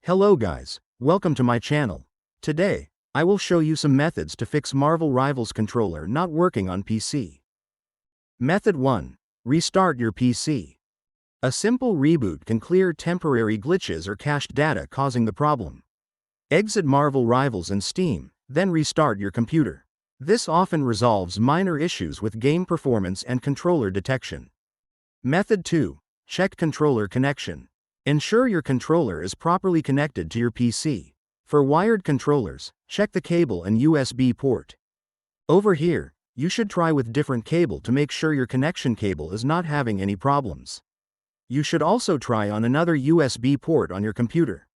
Hello guys, welcome to my channel. Today, I will show you some methods to fix Marvel Rivals controller not working on PC. Method 1. Restart your PC. A simple reboot can clear temporary glitches or cached data causing the problem. Exit Marvel Rivals in Steam, then restart your computer. This often resolves minor issues with game performance and controller detection. Method 2. Check controller connection. Ensure your controller is properly connected to your PC. For wired controllers, check the cable and USB port. Over here, you should try with different cable to make sure your connection cable is not having any problems. You should also try on another USB port on your computer.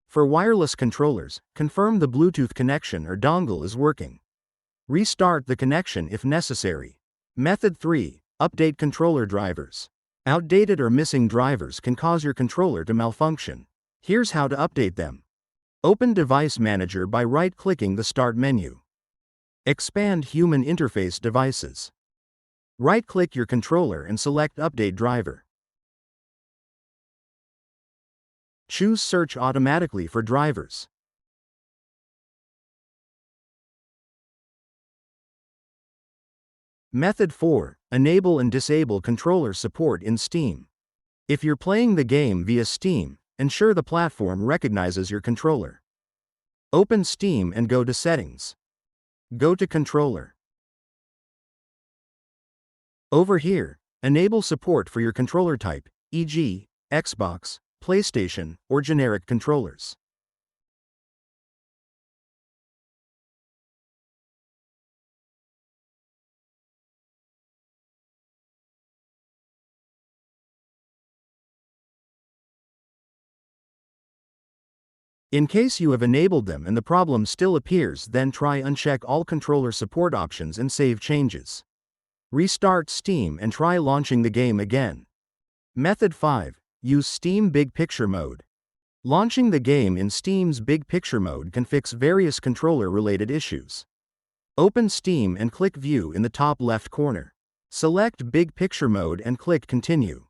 For wireless controllers, confirm the Bluetooth connection or dongle is working. Restart the connection if necessary. Method 3. Update controller drivers. Outdated or missing drivers can cause your controller to malfunction. Here's how to update them. Open Device Manager by right-clicking the Start menu. Expand Human Interface Devices. Right-click your controller and select Update Driver. Choose Search automatically for drivers. Method 4. Enable and disable controller support in Steam. If you're playing the game via Steam, ensure the platform recognizes your controller. Open Steam and go to Settings. Go to Controller. Over here, enable support for your controller type, e.g., Xbox, PlayStation, or generic controllers. In case you have enabled them and the problem still appears, then try uncheck all controller support options and save changes. Restart Steam and try launching the game again. Method 5. Use Steam Big Picture Mode. Launching the game in Steam's Big Picture Mode can fix various controller-related issues. Open Steam and click View in the top left corner. Select Big Picture Mode and click Continue.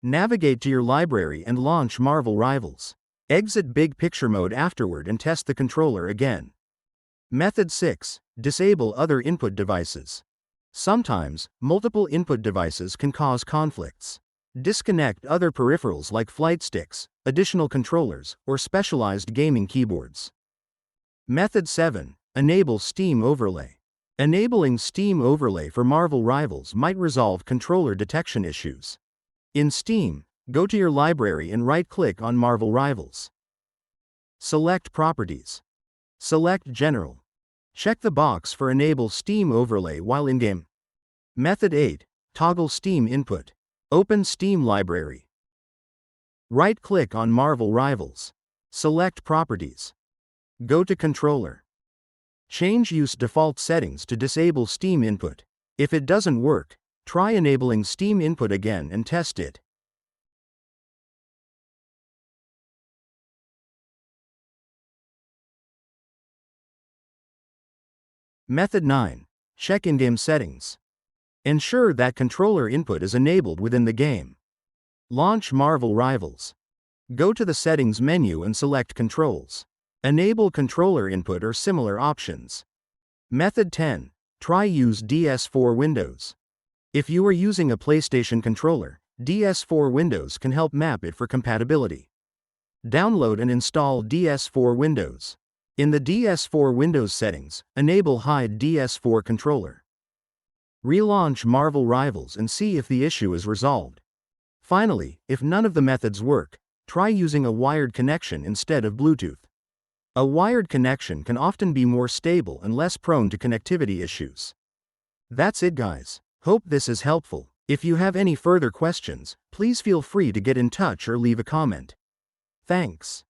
Navigate to your library and launch Marvel Rivals. Exit Big Picture Mode afterward and test the controller again. Method 6. Disable other input devices. Sometimes, multiple input devices can cause conflicts. Disconnect other peripherals like flight sticks, additional controllers, or specialized gaming keyboards. Method 7. Enable Steam Overlay. Enabling Steam Overlay for Marvel Rivals might resolve controller detection issues. In Steam, go to your library and right-click on Marvel Rivals. Select Properties. Select General. Check the box for Enable Steam Overlay while in-game. Method 8. Toggle Steam Input. Open Steam Library. Right-click on Marvel Rivals. Select Properties. Go to Controller. Change Use Default Settings to disable Steam Input. If it doesn't work, try enabling Steam Input again and test it. Method 9. Check in-game settings. Ensure that controller input is enabled within the game. Launch Marvel Rivals. Go to the Settings menu and select Controls. Enable controller input or similar options. Method 10. Try use DS4 Windows. If you are using a PlayStation controller, DS4 Windows can help map it for compatibility. Download and install DS4 Windows. In the DS4 Windows settings, enable Hide DS4 Controller. Relaunch Marvel Rivals and see if the issue is resolved. Finally, if none of the methods work, try using a wired connection instead of Bluetooth. A wired connection can often be more stable and less prone to connectivity issues. That's it guys. Hope this is helpful. If you have any further questions, please feel free to get in touch or leave a comment. Thanks.